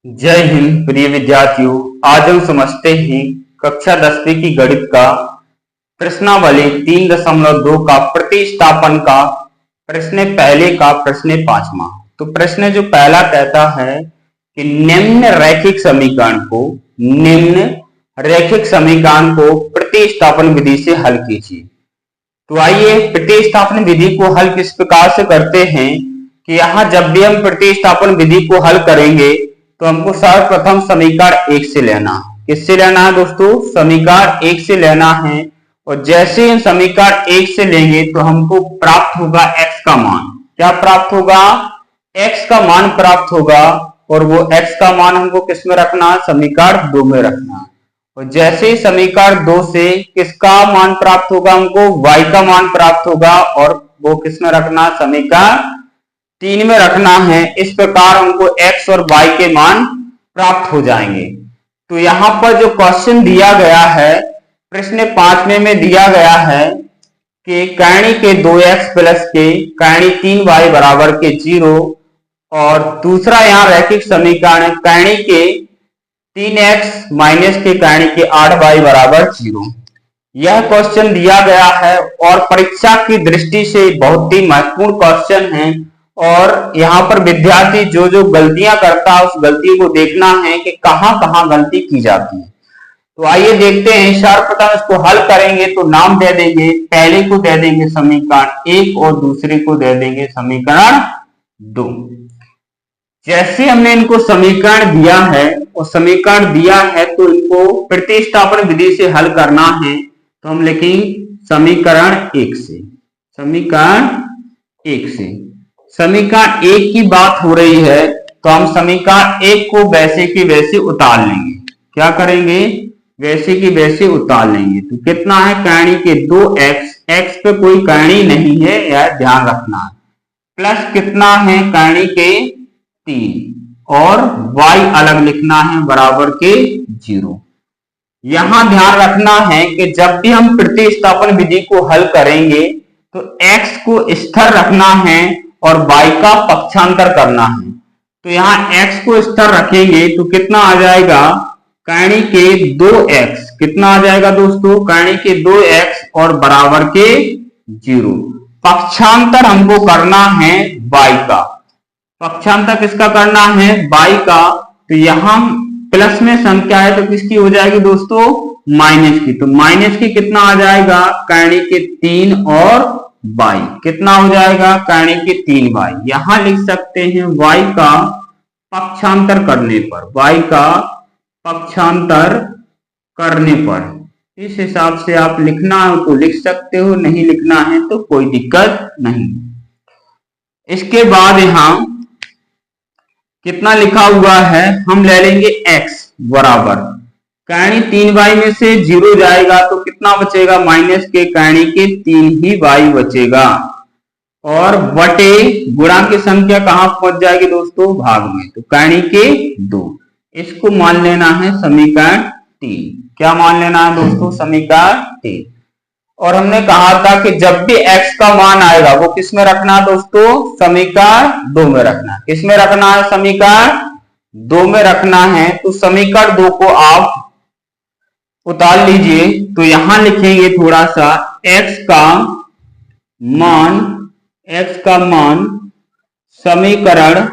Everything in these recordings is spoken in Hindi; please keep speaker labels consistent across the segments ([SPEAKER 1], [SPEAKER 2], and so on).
[SPEAKER 1] जय हिंद प्रिय विद्यार्थियों। आज हम समझते हैं कक्षा 10वीं की गणित का प्रश्नावली 3.2 का प्रतिस्थापन का प्रश्न पहले का प्रश्न 5वां। तो प्रश्न जो पहला कहता है कि निम्न रैखिक समीकरण को प्रतिस्थापन विधि से हल कीजिए। तो आइए प्रतिस्थापन विधि को हल किस प्रकार से करते हैं कि यहाँ जब भी हम प्रतिस्थापन विधि को हल करेंगे तो हमको सर्वप्रथम समीकरण 1 से लेना। किससे लेना है दोस्तों? समीकरण 1 से लेना है। और जैसे हम समीकरण 1 से लेंगे तो हमको प्राप्त होगा x का मान। क्या प्राप्त होगा? x का मान प्राप्त होगा। और वो x का मान हमको किस में रखना है? समीकरण 2 में रखना है। और जैसे ही समीकरण 2 से किसका मान प्राप्त होगा? हमको y का मान प्राप्त होगा। और वो किस में रखना? समीकरण 3 में रखना है। इस प्रकार हमको x और y के मान प्राप्त हो जाएंगे। तो यहाँ पर जो क्वेश्चन दिया गया है प्रश्न 5 में दिया गया है कि कर्णी के 2x प्लस के कर्णी 3y बराबर के 0। और दूसरा यहाँ रैखिक समीकरण है कर्णी के 3x माइनस के कर्णी के 8y बराबर 0। यह क्वेश्चन दिया गया है और परीक्षा की दृष्टि से बहुत ही महत्वपूर्ण क्वेश्चन है। और यहाँ पर विद्यार्थी जो जो गलतियां करता है उस गलती को देखना है कि कहां कहां गलती की जाती है। तो आइए देखते हैं। सर्वप्रथम इसको हल करेंगे तो नाम दे देंगे, पहले को दे देंगे समीकरण 1 और दूसरे को दे देंगे समीकरण 2। जैसे हमने इनको समीकरण दिया है और समीकरण दिया है तो इनको प्रतिस्थापन विधि से हल करना है। तो हम लिखेंगे समीकरण 1 से। समीकरण 1 से समीकरण 1 की बात हो रही है तो हम समीकरण 1 को वैसे की वैसे उतार लेंगे। क्या करेंगे? वैसे की वैसे उतार लेंगे। तो कितना है? कर्णी के 2x, x पे कोई कर्णी नहीं है, यह ध्यान रखना है। प्लस कितना है? कर्णी के 3 और y अलग लिखना है बराबर के 0। यहां ध्यान रखना है कि जब भी हम प्रतिस्थापन विधि को हल करेंगे तो x को स्थिर रखना है और y का पक्षांतर करना है। तो यहाँ x को स्थिर रखेंगे तो कितना आ जाएगा? कर्णी के 2x। कितना आ जाएगा दोस्तों? कर्णी के 2x और बराबर के 0। पक्षांतर हमको करना है y का। पक्षांतर किसका करना है? y का। तो यहां प्लस में संख्या है तो किसकी हो जाएगी दोस्तों? माइनस की। तो माइनस की कितना आ जाएगा? कर्णी के 3 और y। कितना हो जाएगा? कर्णी के 3y। यहां लिख सकते हैं y का पक्षांतर करने पर। y का पक्षांतर करने पर इस हिसाब से आप लिखना हो तो लिख सकते हो, नहीं लिखना है तो कोई दिक्कत नहीं। इसके बाद यहां कितना लिखा हुआ है? हम ले लेंगे x बराबर कर्णी 3y में से 0 जाएगा तो कितना बचेगा? माइनस के कर्णी के 3 ही y बचेगा। और बटे गुणा की संख्या कहां पहुंच जाएगी दोस्तों? भाग में। तो कर्णी के 2। इसको मान लेना है समीकरण 3। क्या मान लेना है दोस्तों? समीकरण 3। और हमने कहा था कि जब भी x का मान आएगा वो किस में रखना है दोस्तों? समीकरण 2 में रखना है। किस में रखना है? समीकरण 2 में रखना है। तो समीकरण 2 को आप उतार लीजिए। तो यहां लिखेंगे थोड़ा सा x का मान समीकरण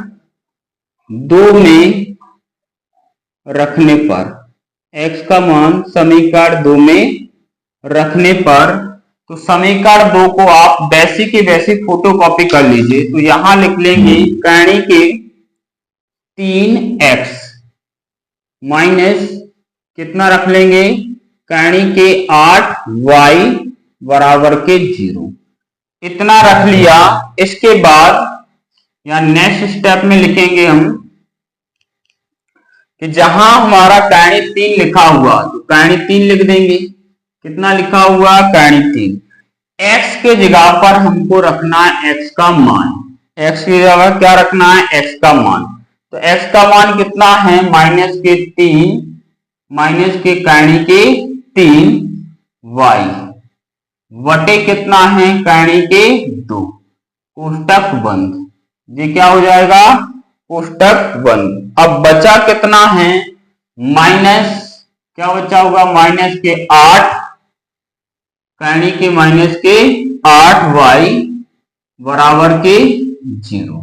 [SPEAKER 1] 2 में रखने पर, x का मान समीकरण 2 में रखने पर, तो समीकरण 2 को आप वैसी की वैसी फोटोकॉपी कर लीजिए। तो यहां लिख लेंगे कर्णी के 3x माइनस कितना रख लेंगे? कर्णी के 8y बराबर के 0। इतना रख लिया। इसके बाद या नेक्स्ट स्टेप में लिखेंगे हम कि जहां हमारा कर्णी 3 लिखा हुआ तो कर्णी 3 लिख देंगे। कितना लिखा हुआ? कर्णी 3। x के जगह पर हमको रखना है x का मान। x की जगह क्या रखना है? x का मान। तो x का मान कितना है? माइनस के 3 माइनस के कर्णी के 3y वटे कितना है? कर्णी के 2। कोष्टक बंद। ये क्या हो जाएगा? कोष्टक बंद। अब बचा कितना है, माइनस, क्या बचा होगा, माइनस के 8, कैणी के माइनस के 8y बराबर के 0।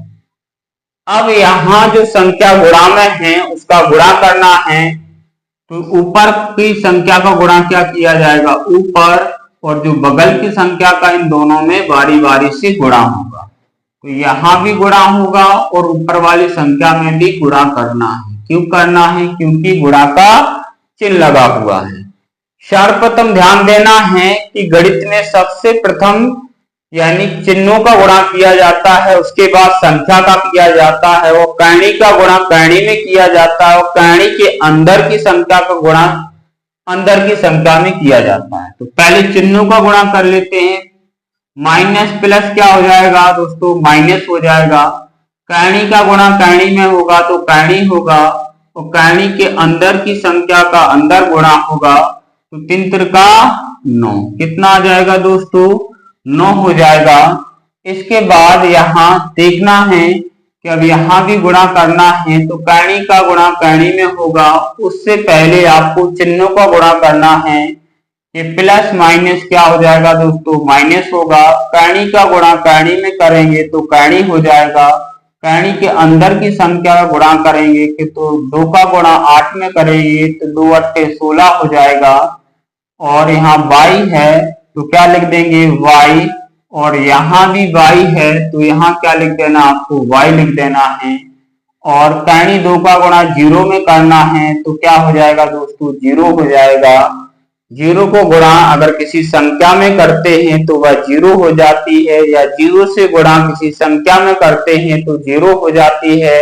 [SPEAKER 1] अब यहां जो संख्या गुणा में है उसका गुणा करना है, तो ऊपर की संख्या का गुणा क्या किया जाएगा, ऊपर, और जो बगल की संख्या का इन दोनों में बारी बारी से गुणा होगा। तो यहां भी गुणा होगा और ऊपर वाली संख्या में भी गुणा करना है। क्यों करना है, क्योंकि गुणा का चिन्ह लगा हुआ है। सर्वप्रथम ध्यान देना है कि गणित में सबसे प्रथम यानी चिन्हों का गुणा किया जाता है, उसके बाद संख्या का किया जाता है, वो कैणी का गुणा कैणी में किया जाता है, और कैणी के अंदर की संख्या का गुणा अंदर की संख्या में किया जाता है। तो पहले चिन्हों का गुणा कर लेते हैं। माइनस प्लस क्या हो जाएगा दोस्तों, माइनस हो जाएगा। कैणी का गुणा कैणी में होगा तो कैणी होगा, और कैणी के अंदर की संख्या का अंदर गुणा होगा, तो 3 त्रिका 9, कितना आ जाएगा दोस्तों, 9 हो जाएगा। इसके बाद यहाँ देखना है कि अब यहाँ भी गुणा करना है, तो कैणी का गुणा कैणी में होगा। उससे पहले आपको चिन्हों का गुणा करना है कि प्लस माइनस क्या हो जाएगा दोस्तों, माइनस होगा। कैणी का गुणा कैणी में करेंगे तो कैणी हो जाएगा। कैणी के अंदर की संख्या का गुणा करेंगे कि तो 2 का गुणा 8 में करेंगे तो 2 8 16 हो जाएगा। और यहाँ y है तो क्या लिख देंगे y, और यहाँ भी y है तो यहाँ क्या लिख देना, आपको y लिख देना है। और कैणी 2 का गुणा 0 में करना है तो क्या हो जाएगा दोस्तों, 0 हो जाएगा। 0 को गुणा अगर किसी संख्या में करते हैं तो वह 0 हो जाती है, या 0 से गुणा किसी संख्या में करते हैं तो 0 हो जाती है,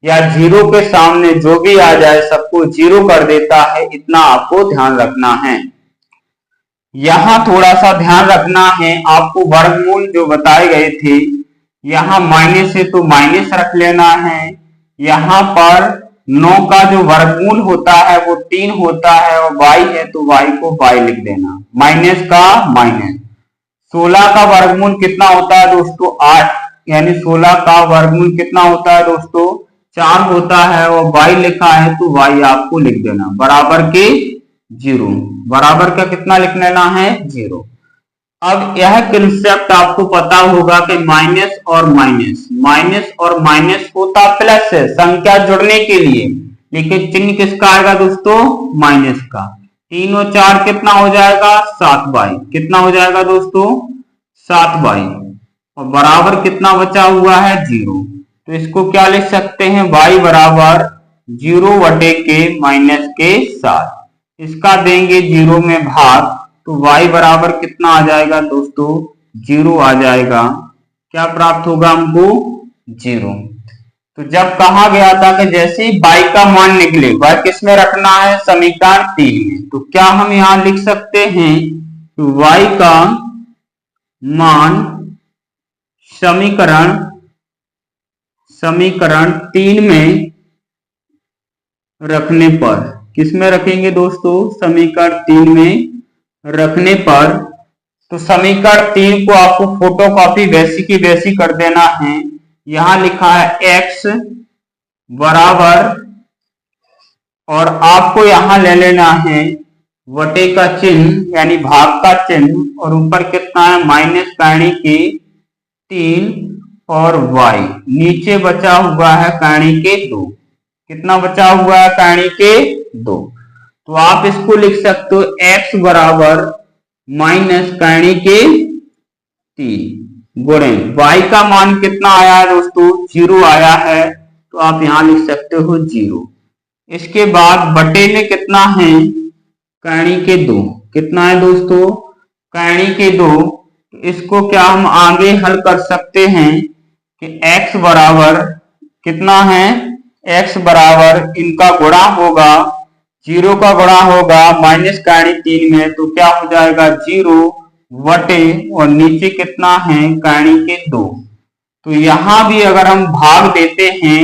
[SPEAKER 1] या 0 के सामने जो भी आ जाए सबको 0 कर देता है। इतना आपको ध्यान रखना है। यहाँ थोड़ा सा ध्यान रखना है, आपको वर्गमूल जो बताए गए थे, यहाँ माइनस है तो माइनस रख लेना है। यहाँ पर 9 का जो वर्गमूल होता है वो 3 होता है, और y है तो y को y लिख देना, माइनस का माइनस। 16 का वर्गमूल कितना होता है दोस्तों, 8, यानी 16 का वर्गमूल कितना होता है दोस्तों, 4 होता है, और y लिखा है तो y आपको लिख देना बराबर के 0। बराबर का कितना लिख लेना है, 0। अब यह कंसेप्ट आपको पता होगा कि माइनस और माइनस होता प्लस है संख्या जुड़ने के लिए, लेकिन चिन्ह किसका आएगा दोस्तों, माइनस का। 3 और 4 कितना हो जाएगा, 7y, कितना हो जाएगा दोस्तों, 7y, और बराबर कितना बचा हुआ है, 0। तो इसको क्या लिख सकते हैं, y बराबर 0 बटे के माइनस के 7। इसका देंगे 0 में भाग, तो y बराबर कितना आ जाएगा दोस्तों, 0 आ जाएगा। क्या प्राप्त होगा हमको, 0। तो जब कहा गया था कि जैसे ही y का मान निकले, y किस में रखना है, समीकरण 3 में, तो क्या हम यहां लिख सकते हैं कि y का मान समीकरण 3 में रखने पर, किस में रखेंगे दोस्तों, समीकरण 3 में रखने पर, तो समीकरण 3 को आपको फोटोकॉपी वैसी की वैसी कर देना है। यहां लिखा है x बराबर, और आपको यहां ले लेना है वटे का चिन्ह यानी भाग का चिन्ह, और ऊपर कितना है, माइनस कैणी के 3 और y, नीचे बचा हुआ है कैणी के 2, कितना बचा हुआ है, कैणी के 2। तो आप इसको लिख सकते हो x बराबर माइनस कैणी के 3 गुणे y का मान कितना आया है दोस्तों, 0 आया है, तो आप यहां लिख सकते हो 0। इसके बाद बटे में कितना है, कैणी के 2, कितना है दोस्तों, कैणी के 2। इसको क्या हम आगे हल कर सकते हैं कि x बराबर कितना है, x बराबर इनका गुणा होगा, 0 का गुणा होगा माइनस कैणी 3 में, तो क्या हो जाएगा 0 वटे, और नीचे कितना है, कैणी के 2। तो यहां भी अगर हम भाग देते हैं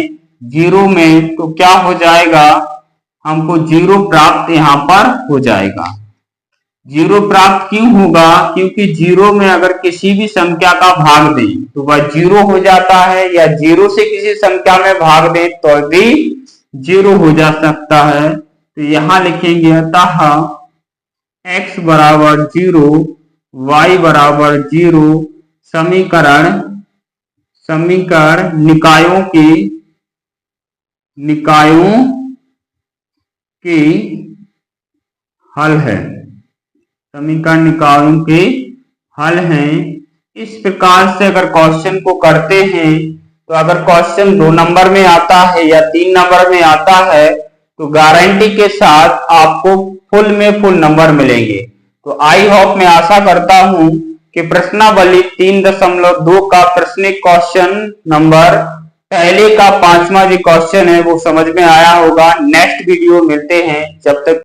[SPEAKER 1] 0 में तो क्या हो जाएगा, हमको 0 प्राप्त यहां पर हो जाएगा। जीरो प्राप्त क्यों होगा? क्योंकि जीरो में अगर किसी भी संख्या का भाग दें तो वह जीरो हो जाता है, या जीरो से किसी संख्या में भाग दें तो भी जीरो हो जा सकता है। तो यहां लिखेंगे अतः x बराबर जीरो, y बराबर जीरो, समीकरण निकायों के हल है। समीकरण निकायों के हल हैं। इस प्रकार से अगर क्वेश्चन को करते हैं तो अगर क्वेश्चन 2 नंबर में आता है या 3 नंबर में आता है तो गारंटी के साथ आपको फुल नंबर मिलेंगे। तो आई होप, मैं आशा करता हूं कि प्रश्नावली 3.2 का प्रश्निक क्वेश्चन नंबर पहले का 5वां जो क्वेश्चन है वो समझ में आया होगा। नेक्स्ट वीडियो मिलते हैं, जब तक